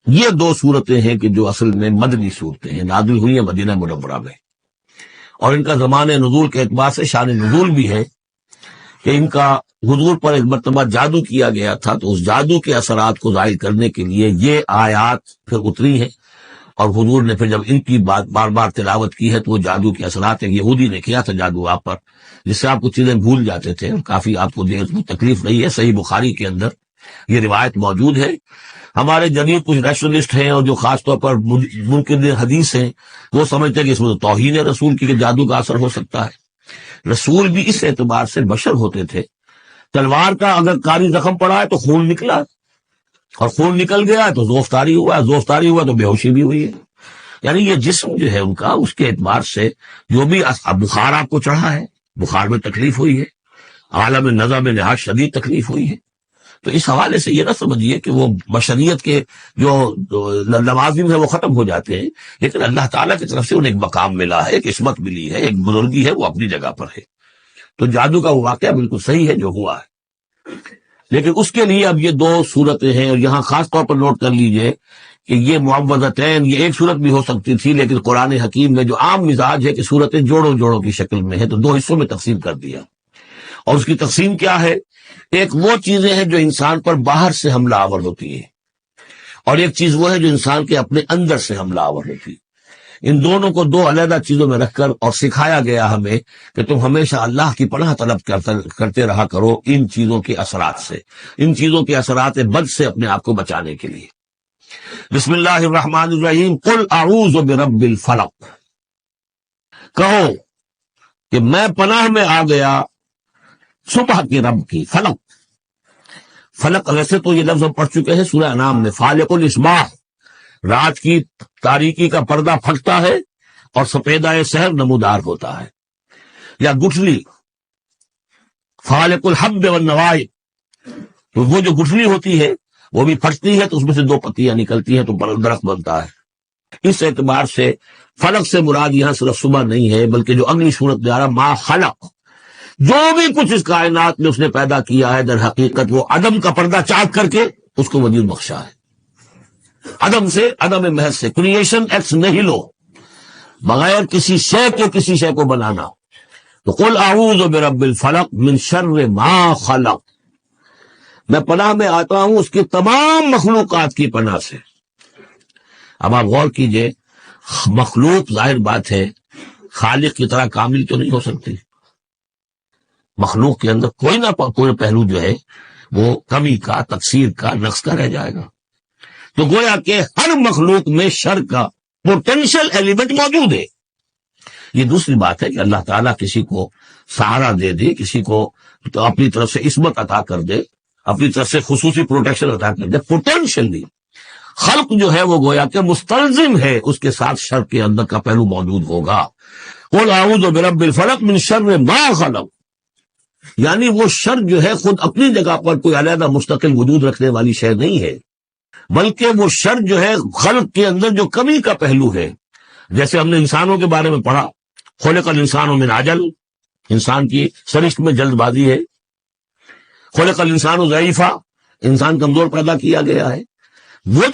یہ دو صورتیں ہیں کہ جو اصل میں مدنی صورتیں ہیں، نازل ہوئی ہیں مدینہ منورہ میں، اور ان کا زمان نزول کے اعتبار سے شان نزول بھی ہے کہ ان کا حضور پر ایک مرتبہ جادو کیا گیا تھا، تو اس جادو کے اثرات کو ظاہر کرنے کے لیے یہ آیات پھر اتری ہیں، اور حضور نے پھر جب ان کی بات بار بار تلاوت کی ہے تو وہ جادو کے اثرات، ایک یہودی نے کیا تھا جادو آپ پر، جس سے آپ کچھ چیزیں بھول جاتے تھے، کافی آپ کو دیر تکلیف رہی ہے۔ صحیح بخاری کے اندر یہ روایت موجود ہے۔ ہمارے جدید کچھ ریشنلسٹ ہیں اور جو خاص طور پر منکر حدیث ہیں، وہ سمجھتے ہیں کہ اس میں تو توہین رسول کی کہ جادو کا اثر ہو سکتا ہے۔ رسول بھی اس اعتبار سے بشر ہوتے تھے، تلوار کا اگر کاری زخم پڑا ہے تو خون نکلا، اور خون نکل گیا ہے تو زوفتاری ہوا ہے، زوفتاری ہوا تو بے ہوشی بھی ہوئی ہے۔ یعنی یہ جسم جو ہے ان کا، اس کے اعتبار سے جو بھی بخار آپ کو چڑھا ہے، بخار میں تکلیف ہوئی ہے، عالم نظر میں نہایت شدید تکلیف ہوئی ہے، تو اس حوالے سے یہ نہ سمجھیے کہ وہ بشریت کے جو لوازم ہے وہ ختم ہو جاتے ہیں، لیکن اللہ تعالیٰ کی طرف سے انہیں ایک مقام ملا ہے، ایک عصمت ملی ہے، ایک بزرگی ہے، وہ اپنی جگہ پر ہے۔ تو جادو کا وہ واقعہ بالکل صحیح ہے جو ہوا ہے، لیکن اس کے لیے اب یہ دو صورتیں ہیں، اور یہاں خاص طور پر نوٹ کر لیجئے کہ یہ معوذتین، یہ ایک صورت بھی ہو سکتی تھی، لیکن قرآن حکیم میں جو عام مزاج ہے کہ صورتیں جوڑوں جوڑوں کی شکل میں ہے، تو دو حصوں میں تقسیم کر دیا۔ اور اس کی تقسیم کیا ہے؟ ایک وہ چیزیں ہیں جو انسان پر باہر سے حملہ آور ہوتی ہیں، اور ایک چیز وہ ہے جو انسان کے اپنے اندر سے حملہ آور ہوتی ہے۔ ان دونوں کو دو علیحدہ چیزوں میں رکھ کر اور سکھایا گیا ہمیں کہ تم ہمیشہ اللہ کی پناہ طلب کرتے رہا کرو ان چیزوں کے اثرات سے، ان چیزوں کے اثرات بد سے اپنے آپ کو بچانے کے لیے۔ بسم اللہ الرحمن الرحیم، قل اعوذ برب الفلق، کہو کہ میں پناہ میں آ گیا صبح کے رب کی۔ فلق، فلق ویسے تو یہ لفظ ہم پڑھ چکے ہیں سورہ انعام میں، فالق الاصباح، رات کی تاریکی کا پردہ پھٹتا ہے اور سپیدہ سحر نمودار ہوتا ہے، یا گٹھلی، فالق الحب والنوائے، تو وہ جو گٹھلی ہوتی ہے وہ بھی پھٹتی ہے تو اس میں سے دو پتیاں نکلتی ہیں تو درخت بنتا ہے۔ اس اعتبار سے فلق سے مراد یہاں صرف صبح نہیں ہے، بلکہ جو اگلی صورت میں آ رہا ما خلق، جو بھی کچھ اس کائنات میں اس نے پیدا کیا ہے در حقیقت وہ عدم کا پردہ چاک کر کے اس کو وجود بخشا ہے۔ عدم سے، عدم محض سے، کریشن ایکس نہیں لو، بغیر کسی شے کے کسی شے کو بنانا۔ تو قل اعوذ برب الفلق من شر ما خلق، میں پناہ میں آتا ہوں اس کی تمام مخلوقات کی پناہ سے۔ اب آپ غور کیجئے، مخلوق ظاہر بات ہے خالق کی طرح کامل تو نہیں ہو سکتی، مخلوق کے اندر کوئی نہ کوئی پہلو جو ہے وہ کمی کا، تقصیر کا، نقص کا رہ جائے گا۔ تو گویا کہ ہر مخلوق میں شر کا پوٹینشل ایلیمنٹ موجود ہے۔ یہ دوسری بات ہے کہ اللہ تعالیٰ کسی کو سہارا دے دے، کسی کو تو اپنی طرف سے عصمت عطا کر دے، اپنی طرف سے خصوصی پروٹیکشن عطا کر دے، پوٹینشلی خلق جو ہے وہ گویا کہ مستلزم ہے، اس کے ساتھ شر کے اندر کا پہلو موجود ہوگا۔ قل اعوذ برب الفلق من شر ما خلق، یعنی وہ شر جو ہے خود اپنی جگہ پر کوئی علیحدہ مستقل وجود رکھنے والی شے نہیں ہے، بلکہ وہ شر جو ہے خلق کے اندر جو کمی کا پہلو ہے۔ جیسے ہم نے انسانوں کے بارے میں پڑھا، خلق الانسان من عجل، انسان کی سرشت میں جلد بازی ہے۔ خلق الانسان ضعیفا، انسان کمزور پیدا کیا گیا ہے۔ وہ جو